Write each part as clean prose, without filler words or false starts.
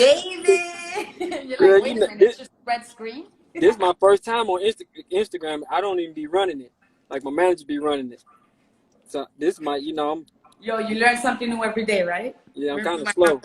David. You're Girl, like, wait a minute, it's just red screen. This is my first time on Instagram. I don't even be running it. Like my manager be running it. So this might, Yo, you learn something new every day, right? Yeah, I'm kind of slow.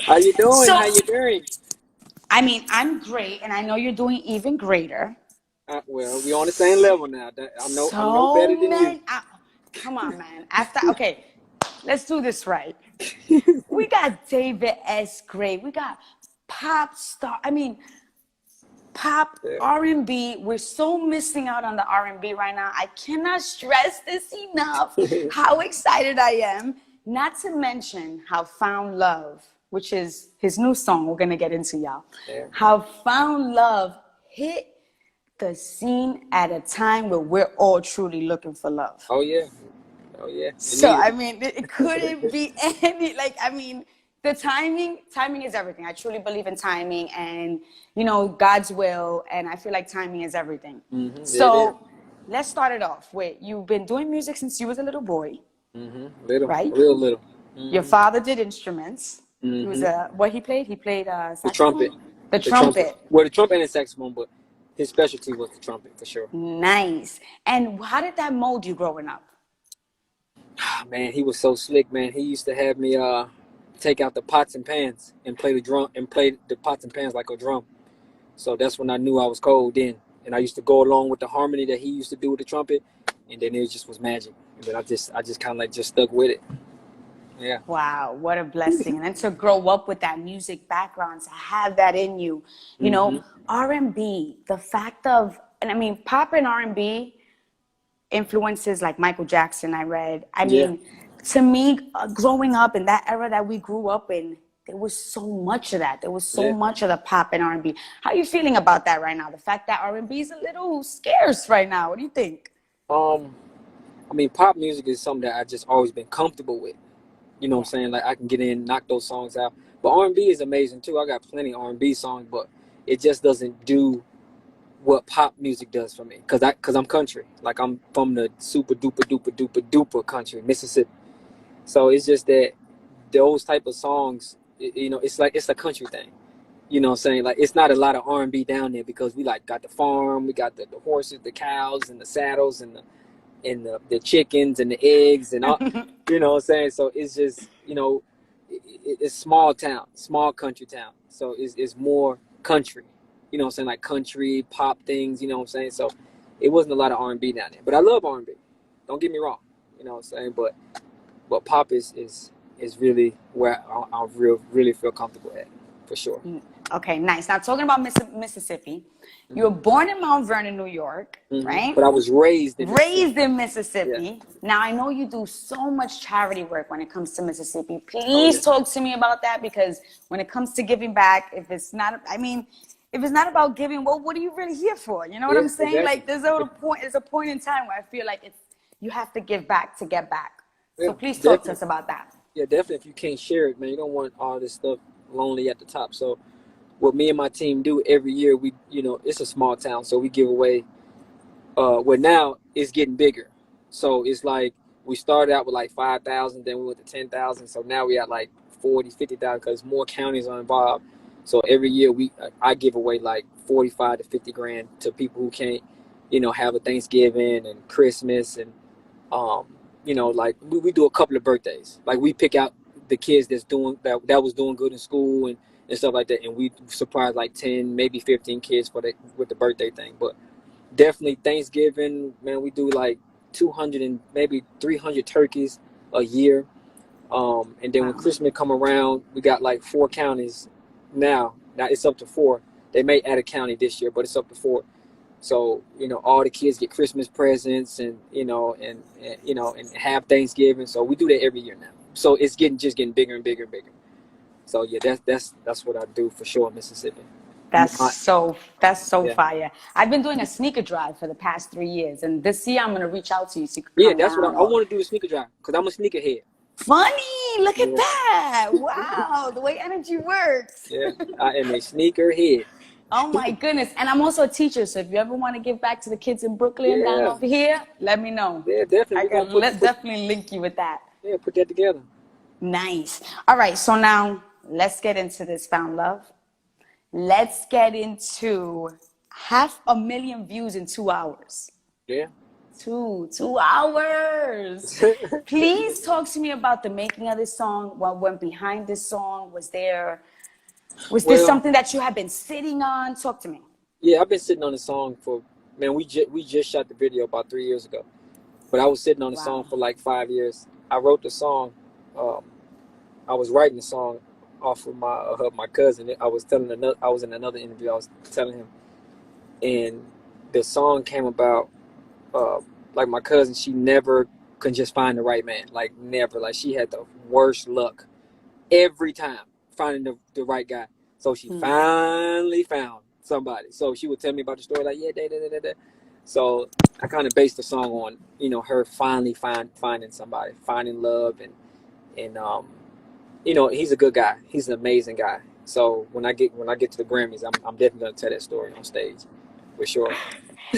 How you doing? So, How you doing? I mean, I'm great, and I know you're doing even greater. Well, we on the same level now. I'm no better than you. Come on, man. Okay, let's do this right. We got David S Gray. We got pop star. I mean, pop, R&B. We're so missing out on the R&B right now. I cannot stress this enough. How excited I am. Not to mention how Found Love, which is his new song we're going to get into, y'all. Yeah. How Found Love hit the scene at a time where we're all truly looking for love. Oh, yeah. Oh, yeah. So, I mean, it couldn't be any, the timing is everything. I truly believe in timing and, God's will. And I feel like timing is everything. Mm-hmm. So let's start it off with, you've been doing music since you was a little boy. Mm-hmm. Little, right? Real little. Mm-hmm. Your father did instruments. Mm-hmm. He was what he played? He played the trumpet. The trumpet. Well, the trumpet and the saxophone, but his specialty was the trumpet for sure. Nice. And how did that mold you growing up? Man, he was so slick, man. He used to have me take out the pots and pans and play the drum and play the pots and pans like a drum. So that's when I knew I was cold then. And I used to go along with the harmony that he used to do with the trumpet, and then it just was magic. And then I just kind of just stuck with it. Yeah. Wow, what a blessing. And then to grow up with that music background, to have that in you, you know, R&B, the fact of, and I mean, pop and R&B influences like Michael Jackson, I read. I mean, to me, growing up in that era that we grew up in, there was so much of that. There was so much of the pop and R&B. How are you feeling about that right now? The fact that R&B is a little scarce right now. What do you think? I mean, pop music is something that I just always been comfortable with. You know what I'm saying? Like I can get in, knock those songs out. But R&B is amazing too. I got plenty of R&B songs, but it just doesn't do what pop music does for me. Cause I'm country. Like I'm from the super duper country, Mississippi. So it's just that those type of songs, you know, it's like it's a country thing. You know what I'm saying? Like it's not a lot of R&B down there because we like got the farm, we got the horses, the cows, and the saddles, and the chickens and the eggs and all. You know what I'm saying? So it's just, you know, it's small town, small country town. So it's more country. You know what I'm saying? Like country pop things. You know what I'm saying? So it wasn't a lot of R&B down there, but I love R&B. Don't get me wrong. You know what I'm saying? But pop is really where I really feel comfortable at, for sure. Okay, nice. Now, talking about Mississippi, you were born in Mount Vernon, New York, right? But I was raised in Mississippi. Yeah. Now, I know you do so much charity work when it comes to Mississippi. Please talk to me about that, because when it comes to giving back, if it's not about giving, well, what are you really here for? You know what I'm saying? Exactly. Like, there's a point in time where I feel like you have to give back to get back. So please talk to us about that. Yeah, definitely. If you can't share it, man, you don't want all this stuff lonely at the top. So what me and my team do every year, we, you know, it's a small town, so we give away, well, now it's getting bigger. So it's like we started out with like 5,000, then we went to 10,000. So now we at like 40, 50,000 because more counties are involved. So every year I give away like 45 to 50 grand to people who can't, you know, have a Thanksgiving and Christmas. And, you know, like we do a couple of birthdays. Like we pick out the kids that was doing good in school and stuff like that, and we surprise like 10, maybe 15 kids with the birthday thing. But definitely Thanksgiving, man, we do like 200 and maybe 300 turkeys a year. And then when Christmas come around, we got like 4 counties now. Now it's up to 4. They may add a county this year, but it's up to 4. So, you know, all the kids get Christmas presents and, you know, and have Thanksgiving. So we do that every year now. So it's just getting bigger and bigger and bigger. So yeah, that's what I do for sure in Mississippi. That's so fire. I've been doing a sneaker drive for the past 3 years, and this year I'm gonna reach out to you. So you that's what I want to do, a sneaker drive, because I'm a sneakerhead. Funny, look at that! Wow, the way energy works. Yeah, I am a sneakerhead. Oh my goodness. And I'm also a teacher, so if you ever want to give back to the kids in Brooklyn down over here, let me know. Yeah, definitely. I can definitely link you with that. Yeah, put that together. Nice. All right, so now let's get into this Found Love. Let's get into 500,000 views in 2 hours. Yeah. 2 hours. Please talk to me about the making of this song. What went behind this song? Was this Well, something that you have been sitting on? Talk to me. yeah, I've been sitting on the song for, man, we just shot the video about 3 years ago, but I was sitting on the song Wow. for like 5 years. I wrote the song. Um, I was writing the song off of my cousin. I was in another interview. I was telling him, and the song came about. Like my cousin, she never could just find the right man. Like never. Like she had the worst luck every time finding the right guy. So she finally found somebody. So she would tell me about the story, like, yeah, da. So I kind of based the song on, her finally finding somebody, finding love, and he's a good guy. He's an amazing guy. So when I get to the Grammys, I'm definitely gonna tell that story on stage, for sure.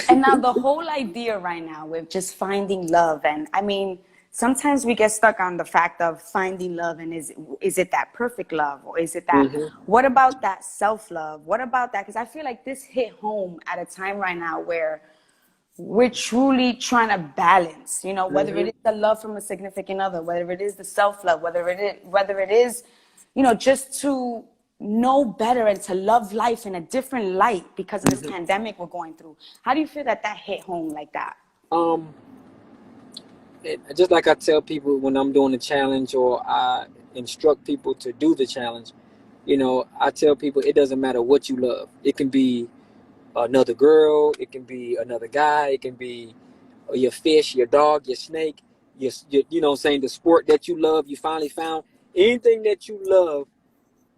And now the whole idea right now with just finding love, and I mean, sometimes we get stuck on the fact of finding love, and is it that perfect love, or is it that? What about that self-love? What about that? Because I feel like this hit home at a time right now where we're truly trying to balance, whether it is the love from a significant other, whether it is the self-love, whether it is, just to know better and to love life in a different light because of this pandemic we're going through. How do you feel that hit home like that? Um, just like I tell people when I'm doing the challenge, or I instruct people to do the challenge, I tell people it doesn't matter what you love. It can be another girl, it can be another guy, it can be your fish, your dog, your snake, the sport that you love, you finally found. Anything that you love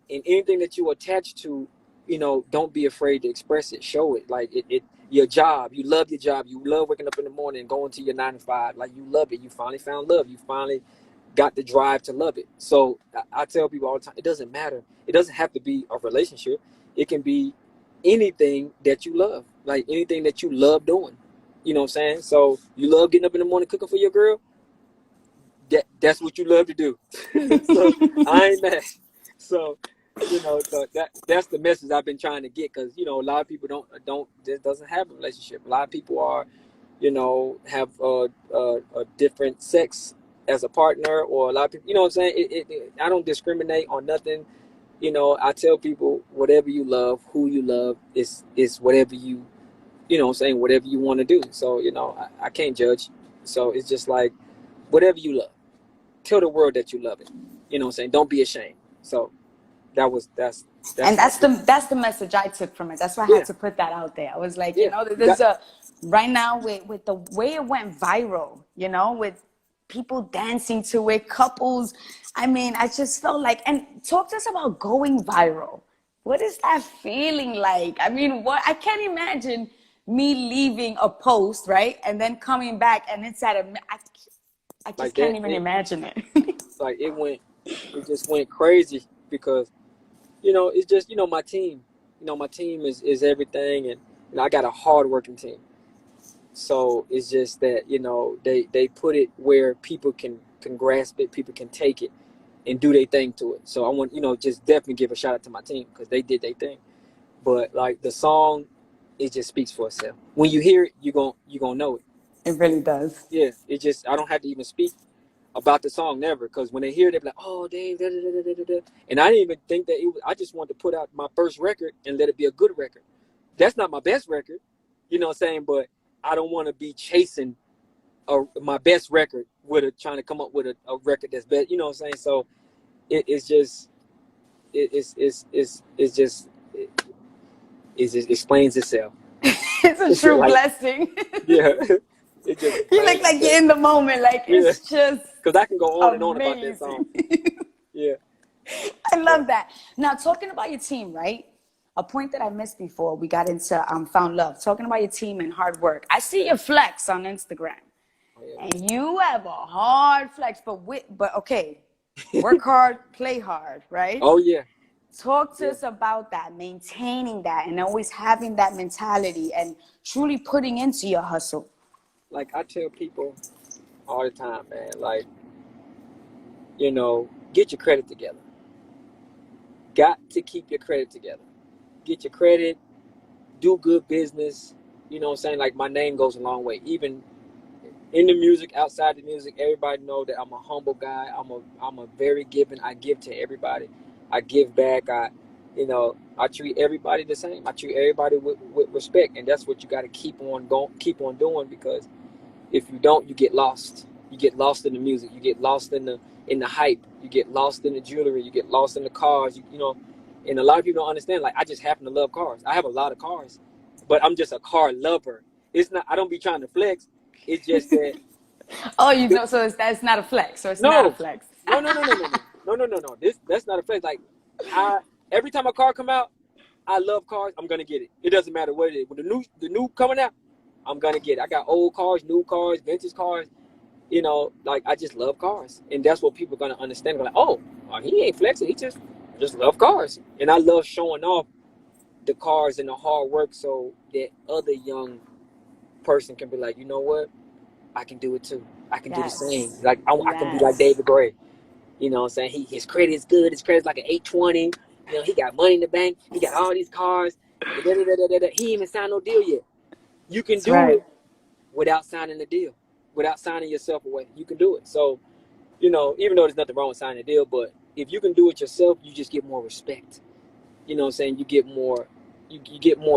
and anything that you attach to, don't be afraid to express it, show it. Like your job, you love your job, you love waking up in the morning and going to your 9 to 5, like you love it. You finally found love, you finally got the drive to love it. So I tell people all the time, it doesn't matter. It doesn't have to be a relationship. It can be anything that you love, like anything that you love doing. You know what I'm saying? So you love getting up in the morning cooking for your girl. That's what you love to do. So I ain't mad. So so that's the message I've been trying to get, because a lot of people don't just doesn't have a relationship. A lot of people are, have a different sex as a partner, or a lot of people. You know what I'm saying? I don't discriminate on nothing. I tell people whatever you love, who you love, is whatever whatever you want to do. So I can't judge. So it's just like whatever you love, tell the world that you love it. You know what I'm saying? Don't be ashamed. So that's And that's the message I took from it. That's why I had to put that out there. I was like, there's right now with the way it went viral, with people dancing to it, couples. I mean, I just felt like, and talk to us about going viral. What is that feeling like? I mean, I can't imagine me leaving a post, right? And then coming back and it's I just like can't even imagine it. Like it just went crazy, because it's just my team. My team is everything, and I got a hard working team. So it's just that they put it where people can grasp it, people can take it and do their thing to it. So I want just definitely give a shout out to my team, because they did their thing. But like the song, it just speaks for itself. When you hear it, you gonna know it. It really does. Yeah, it just, I don't have to even speak about the song, never, because when they hear it, they're like, oh, Dave, da, da, da, da, da, da. And I didn't even think that I just wanted to put out my first record and let it be a good record. That's not my best record, you know what I'm saying? But I don't want to be chasing my best record trying to come up with a record that's better, you know what I'm saying? So it's just, it just explains itself. It's a true blessing. Yeah. It just You look like you're in the moment. Like, it's just because I can go on and on about amazing. that song. Yeah. I love that. Now, talking about your team, right? A point that I missed before we got into Found Love. Talking about your team and hard work. I see your flex on Instagram. Oh, yeah. And you have a hard flex, but okay. Work hard, play hard, right? Oh, yeah. Talk to us about that, maintaining that, and always having that mentality and truly putting into your hustle. Like I tell people all the time, man, like, get your credit together. Got to keep your credit together. Get your credit, do good business. You know what I'm saying? Like, my name goes a long way. Even in the music, outside the music, everybody know that I'm a humble guy. I'm a very giving. I give to everybody. I give back. I treat everybody the same. I treat everybody with respect, and that's what you got to keep on doing, because if you don't, you get lost. You get lost in the music. You get lost in the hype. You get lost in the jewelry. You get lost in the cars. And a lot of people don't understand. Like, I just happen to love cars. I have a lot of cars, but I'm just a car lover. It's not. I don't be trying to flex. It's just that. Oh, you know, so that's not a flex. So it's not a No, flex. no. That's not a flex. Like, every time a car come out, I love cars. I'm gonna get it. It doesn't matter what it is. When the new coming out, I'm gonna get it. I got old cars, new cars, vintage cars. Like, I just love cars, and that's what people are gonna understand. They're like, oh, he ain't flexing. He just love cars, and I love showing off the cars and the hard work, so that other young person can be like, you know what, I can do it too. I can do the same. Like, I can be like David Gray. You know what I'm saying? His credit is good. His credit's like an 820. He got money in the bank. He got all these cars. He ain't even signed no deal yet. You can do it without signing the deal, without signing yourself away. You can do it. So, even though there's nothing wrong with signing a deal, but if you can do it yourself, you just get more respect. You know what I'm saying? You get more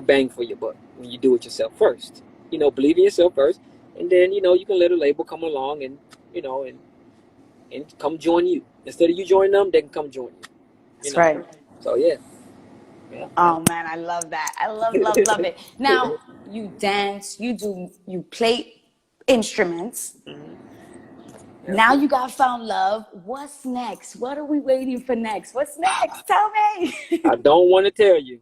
bang for your buck when you do it yourself first. Believe in yourself first, and then, you can let a label come along and, and come join you. Instead of you joining them, they can come join you. That's right. So, yeah. Oh man, I love that. I love it. Now, you dance, you play instruments. Mm-hmm. Now you got found love. What's next? What are we waiting for next? What's next? Tell me. I don't want to tell you.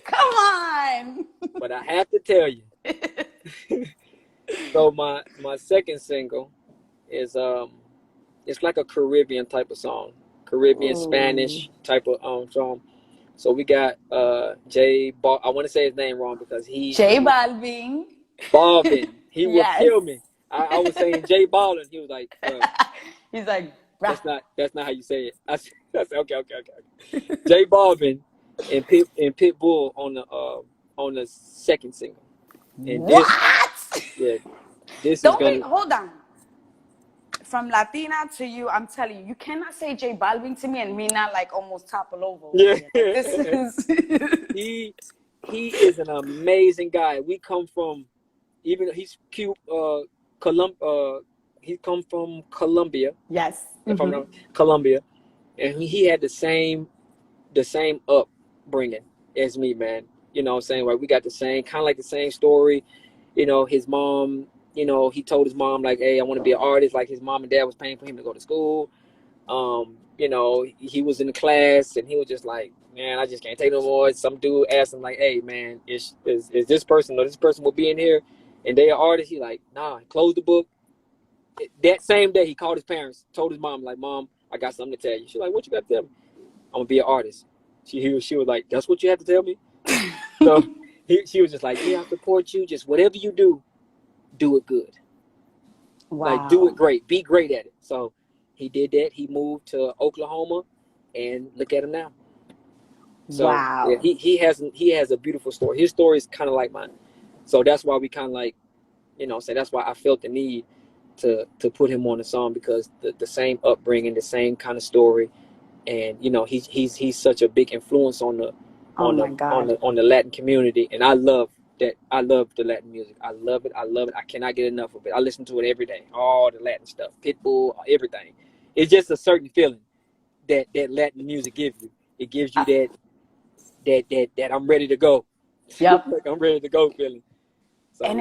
Come on. But I have to tell you. So my second single is it's like a Caribbean type of song. Caribbean Spanish type of song. So we got I want to say his name wrong because J Balvin. Balvin. He will kill me. I was saying J Balvin. He was like, he's like, that's not how you say it. I said, okay. J Balvin and Pitbull on the second single. And this hold on. From Latina to you, I'm telling you, you cannot say J Balvin to me and me not like almost topple over. Yeah. Like, this is he is an amazing guy. We come from, even he's cute. He come from Colombia. Yes. If I'm not Colombia, and he had the same upbringing as me, man. You know what I'm saying? Like, we got the same story. His mom, he told his mom, like, hey, I want to be an artist. Like, his mom and dad was paying for him to go to school. He was in the class and he was just like, man, I just can't take no more. Some dude asked him, like, hey, man, is this person or this person will be in here and they are artists? He like, nah, closed the book. That same day, he called his parents, told his mom, like, Mom, I got something to tell you. She's like, what you got to tell me? I'm going to be an artist. She was like, that's what you have to tell me? So she was just like, yeah, I support you. Just whatever you do it good. Wow. Like, do it great. Be great at it. So he did that. He moved to Oklahoma, and look at him now. So, wow. Yeah, he has a beautiful story. His story is kind of like mine. So that's why we kind of like, so that's why I felt the need to put him on the song, because the same upbringing, the same kind of story, and he's such a big influence on the Latin community, and I love that. I love the Latin music. I love it. I cannot get enough of it. I listen to it every day. All the Latin stuff, Pitbull, everything. It's just a certain feeling that Latin music gives you. It gives you that I'm ready to go. Yep. Like, I'm ready to go feeling. So, and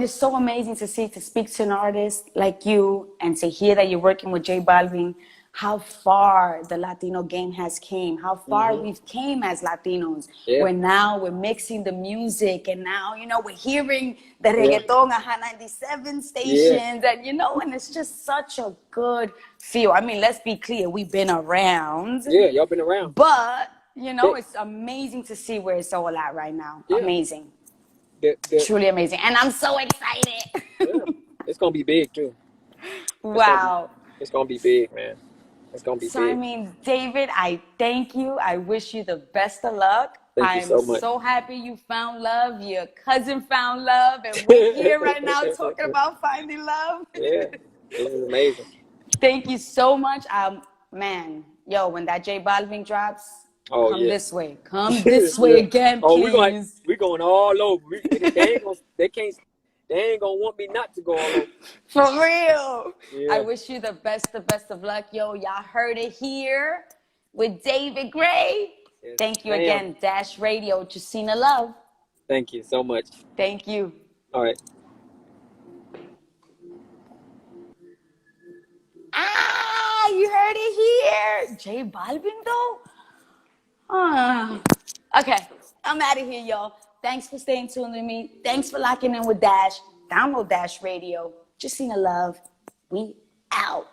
it's so amazing to speak to an artist like you and to hear that you're working with J Balvin, how far the Latino game has came, how far we've came as Latinos. Yeah. Where now we're mixing the music, and now, we're hearing the reggaeton at 97 stations, and and it's just such a good feel. I mean, let's be clear, we've been around. Yeah, y'all been around. But, it's amazing to see where it's all at right now. Yeah. Amazing. Truly amazing. And I'm so excited. Yeah. It's going to be big, too. Wow. It's going to be big, man. It's gonna be So, I big. mean, David, I thank you. I wish you the best of luck. Thank you I'm so much. so happy you found love. Your cousin found love. And we're here right now talking about finding love. Yeah, this is amazing. Thank you so much. Man, yo, when that J Balvin drops, Oh come yeah, this way. Come this way yeah. again, Oh, please. we going all over. They ain't gonna want me not to go all over. For real. I Yeah. wish you the best of luck. Yo, y'all heard it here with David Gray. Yes, Thank you ma'am. again, Dash Radio, Jacina Love. Thank you so much. Thank you. All right. Ah, you heard it here. J Balvin, though? Okay, I'm out of here, y'all. Thanks for staying tuned with me. Thanks for locking in with Dash. Download Dash Radio. Jacina Love. We out.